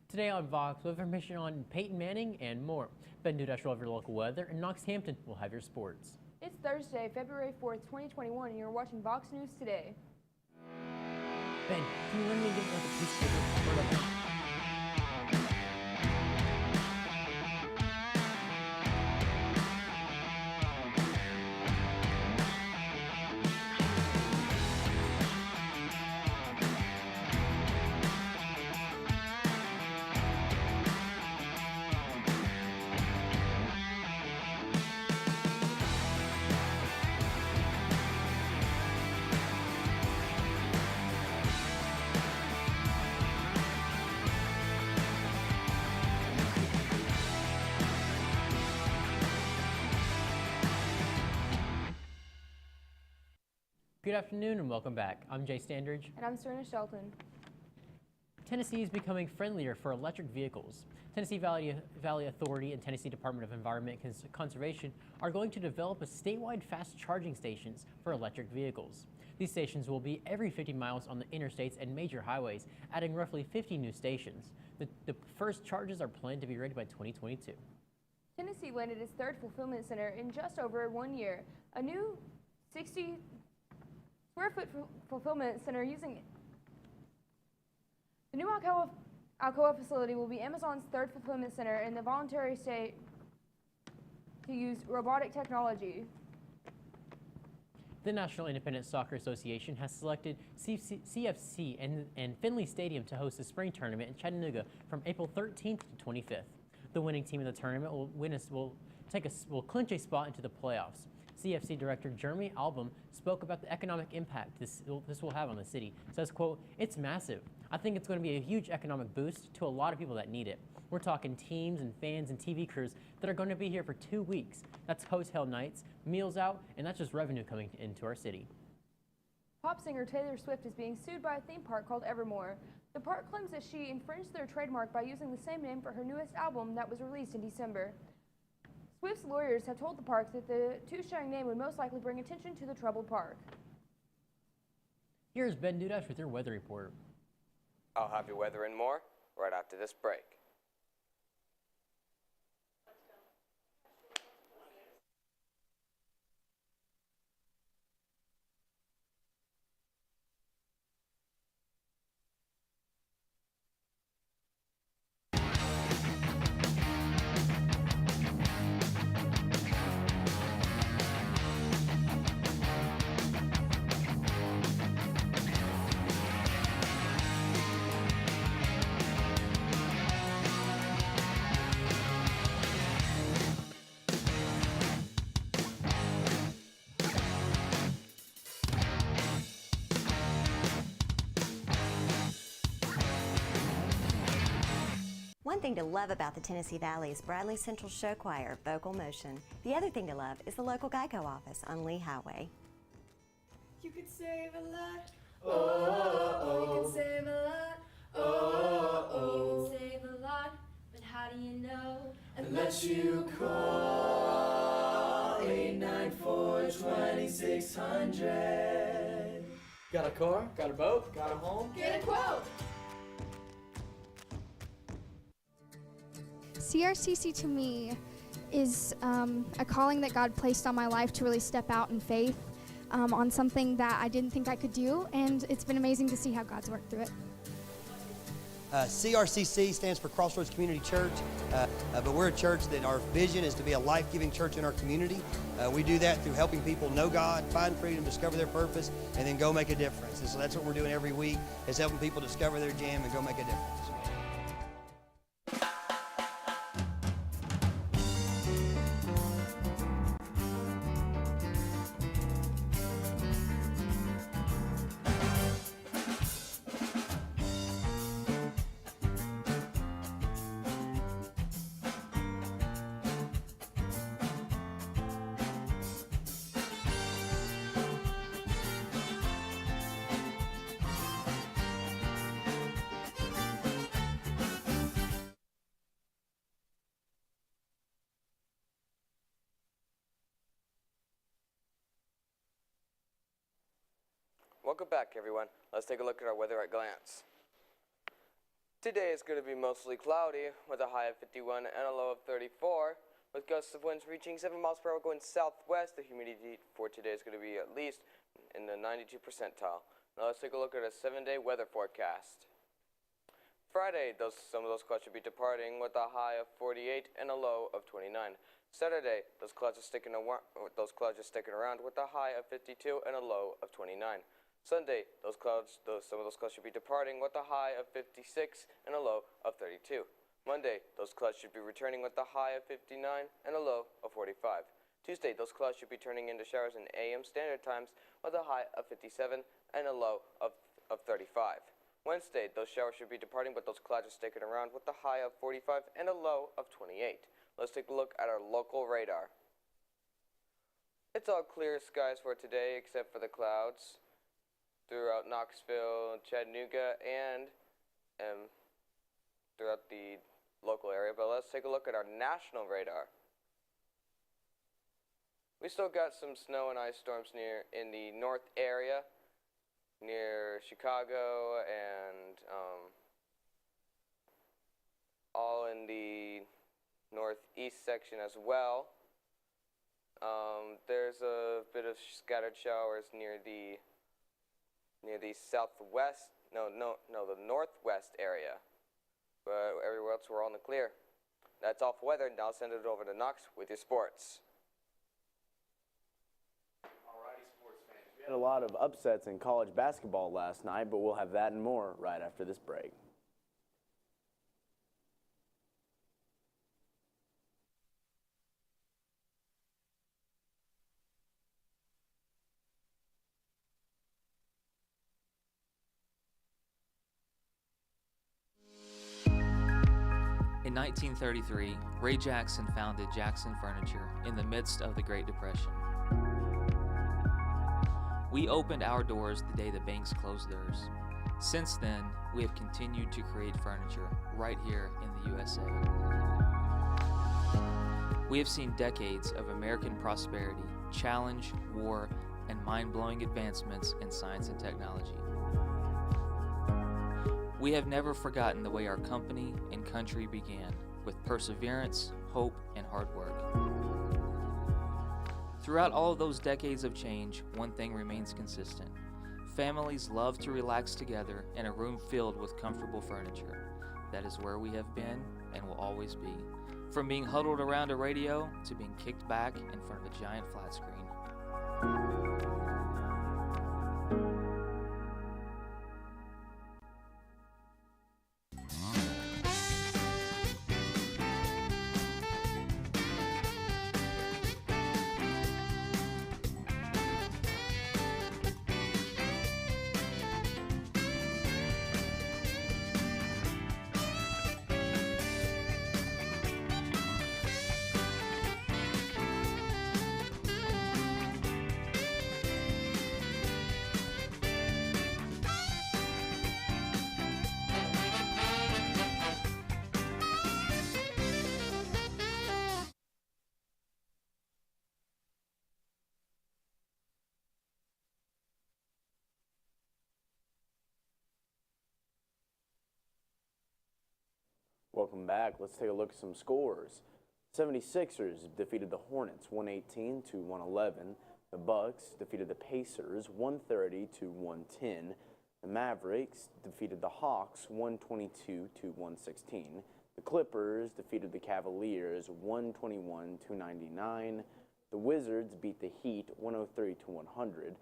Today on VOX, we have information on Peyton Manning and more. Ben Dudash will have your local weather, and Knox Hampton will have your sports. It's Thursday, February 4th, 2021, and you're watching VOX News Today. Ben, can you let me get like a piece of paper? Good afternoon and welcome back. I'm Jay Standridge. And I'm Serena Shelton. Tennessee is becoming friendlier for electric vehicles. Tennessee Valley Authority and Tennessee Department of Environment Conservation are going to develop a statewide fast charging stations for electric vehicles. These stations will be every 50 miles on the interstates and major highways, adding roughly 50 new stations. The first charges are planned to be ready by 2022. Tennessee landed its third fulfillment center in just over 1 year. A new 60 square foot fulfillment center using the new Alcoa facility will be Amazon's third fulfillment center in the voluntary state to use robotic technology. The National Independent Soccer Association has selected CFC and Finley Stadium to host the spring tournament in Chattanooga from April 13th to 25th. The winning team in the tournament will clinch a spot into the playoffs. CFC Director Jeremy Album spoke about the economic impact this will have on the city. Says, quote, "It's massive. I think it's going to be a huge economic boost to a lot of people that need it. We're talking teams and fans and TV crews that are going to be here for 2 weeks. That's hotel nights, meals out, and that's just revenue coming into our city." Pop singer Taylor Swift is being sued by a theme park called Evermore. The park claims that she infringed their trademark by using the same name for her newest album that was released in December. Swift's lawyers have told the park that the two-sharing name would most likely bring attention to the troubled park. Here's Ben Dudash with your weather report. I'll have your weather and more right after this break. One thing to love about the Tennessee Valley is Bradley Central Show Choir, Vocal Motion. The other thing to love is the local Geico office on Lee Highway. You could save a lot. You can save a lot. You can save a lot. But how do you know? Unless you call 894-2600. Got a car? Got a boat? Got a home? Get a quote. CRCC to me is a calling that God placed on my life to really step out in faith on something that I didn't think I could do, and it's been amazing to see how God's worked through it. CRCC stands for Crossroads Community Church, but we're a church that our vision is to be a life-giving church in our community. We do that through helping people know God, find freedom, discover their purpose, and then go make a difference. And so that's what we're doing every week, is helping people discover their jam and go make a difference. Welcome back, everyone. Let's take a look at our weather at a glance. Today is going to be mostly cloudy with a high of 51 and a low of 34, with gusts of winds reaching 7 miles per hour going southwest. The humidity for today is going to be at least in the 92 percentile. Now let's take a look at a 7-day weather forecast. Friday, some of those clouds should be departing with a high of 48 and a low of 29. Saturday, those clouds are sticking around with a high of 52 and a low of 29. Sunday, some of those clouds should be departing with a high of 56 and a low of 32. Monday, those clouds should be returning with a high of 59 and a low of 45. Tuesday, those clouds should be turning into showers in AM standard times with a high of 57 and a low of 35. Wednesday, those showers should be departing, but those clouds are sticking around with a high of 45 and a low of 28. Let's take a look at our local radar. It's all clear skies for today except for the clouds throughout Knoxville, Chattanooga, and throughout the local area. But let's take a look at our national radar. We still got some snow and ice storms in the north area, near Chicago, and all in the northeast section as well. There's a bit of scattered showers near the southwest, the northwest area. But everywhere else we're all in the clear. That's all for weather. Now I'll send it over to Knox with your sports. We had a lot of upsets in college basketball last night, but we'll have that and more right after this break. In 1933, Ray Jackson founded Jackson Furniture in the midst of the Great Depression. We opened our doors the day the banks closed theirs. Since then, we have continued to create furniture right here in the USA. We have seen decades of American prosperity, challenge, war, and mind-blowing advancements in science and technology. We have never forgotten the way our company and country began, with perseverance, hope, and hard work. Throughout all of those decades of change, one thing remains consistent. Families love to relax together in a room filled with comfortable furniture. That is where we have been and will always be. From being huddled around a radio to being kicked back in front of a giant flat screen. Welcome back. Let's take a look at some scores. 76ers defeated the Hornets 118 to 111. The Bucks defeated the Pacers 130 to 110. The Mavericks defeated the Hawks 122 to 116. The Clippers defeated the Cavaliers 121 to 99. The Wizards beat the Heat 103 to 100.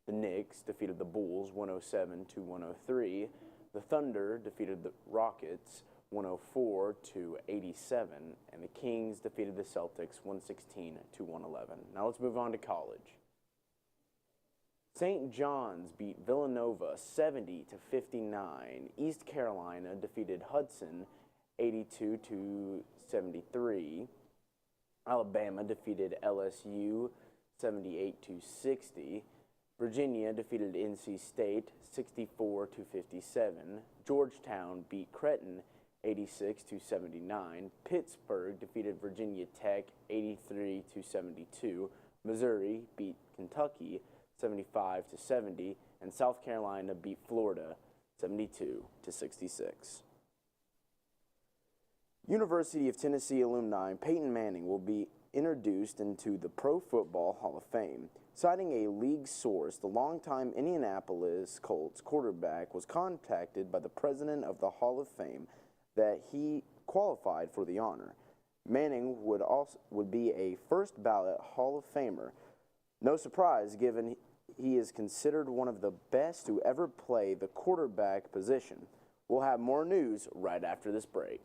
The Knicks defeated the Bulls 107 to 103. The Thunder defeated the Rockets 104 to 87, and the Kings defeated the Celtics 116 to 111. Now let's move on to college. St. John's beat Villanova 70 to 59. East Carolina defeated Hudson 82 to 73. Alabama defeated LSU 78 to 60. Virginia defeated NC State 64 to 57. Georgetown beat Creighton 86 to 79. Pittsburgh defeated Virginia Tech 83 to 72. Missouri beat Kentucky 75 to 70, and South Carolina beat Florida 72 to 66. University of Tennessee alumni Peyton Manning will be introduced into the Pro Football Hall of Fame. Citing a league source, the longtime Indianapolis Colts quarterback was contacted by the president of the Hall of Fame that he qualified for the honor. Manning would be a first ballot Hall of Famer. No surprise, given he is considered one of the best to ever play the quarterback position. We'll have more news right after this break.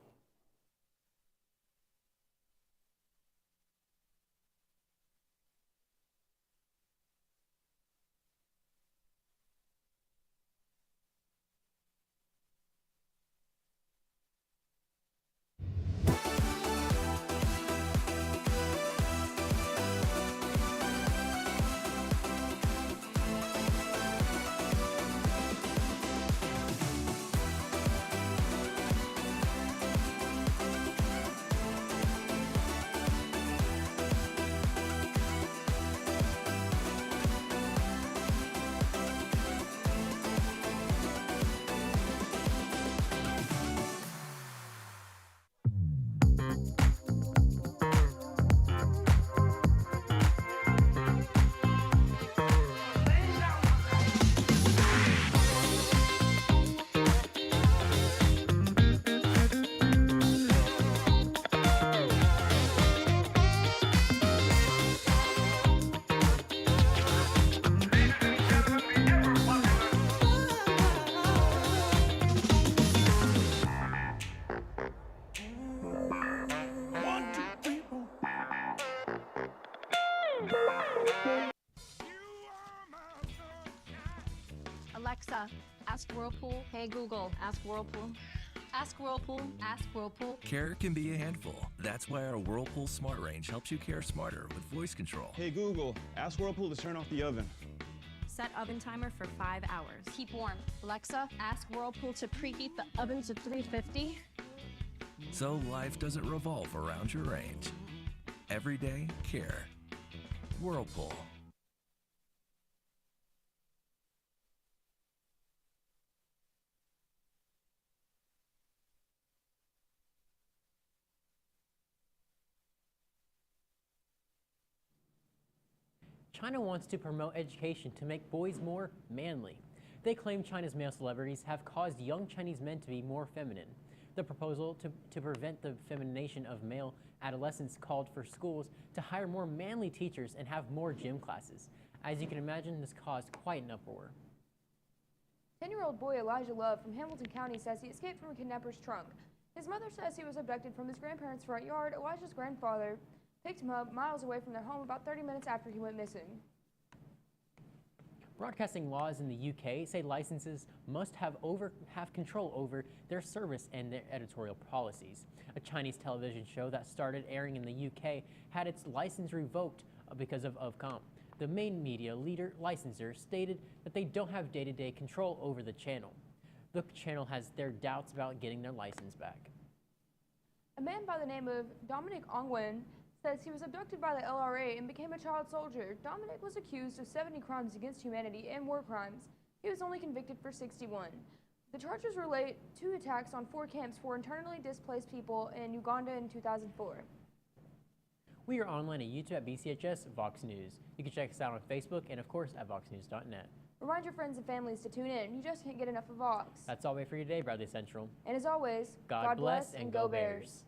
Alexa, ask Whirlpool. Hey Google, ask Whirlpool. Ask Whirlpool, ask Whirlpool. Care can be a handful. That's why our Whirlpool Smart Range helps you care smarter with voice control. Hey Google, ask Whirlpool to turn off the oven. Set oven timer for 5 hours. Keep warm. Alexa, ask Whirlpool to preheat the oven to 350. So life doesn't revolve around your range. Everyday care. Whirlpool. China wants to promote education to make boys more manly. They claim China's male celebrities have caused young Chinese men to be more feminine. The proposal to prevent the feminization of male adolescents called for schools to hire more manly teachers and have more gym classes. As you can imagine, this caused quite an uproar. 10-year-old boy Elijah Love from Hamilton County says he escaped from a kidnapper's trunk. His mother says he was abducted from his grandparents' front yard. Elijah's grandfather picked him up miles away from their home about 30 minutes after he went missing. Broadcasting laws in the UK say licenses must have control over their service and their editorial policies. A Chinese television show that started airing in the UK had its license revoked because of Ofcom. The main media licensor stated that they don't have day-to-day control over the channel. The channel has their doubts about getting their license back. A man by the name of Dominic Ongwen says he was abducted by the LRA and became a child soldier. Dominic was accused of 70 crimes against humanity and war crimes. He was only convicted for 61. The charges relate to attacks on 4 camps for internally displaced people in Uganda in 2004. We are online at YouTube at BCHS VOX News. You can check us out on Facebook and, of course, at voxnews.net. Remind your friends and families to tune in. You just can't get enough of VOX. That's all we have for you today, Bradley Central. And as always, God bless and go Bears.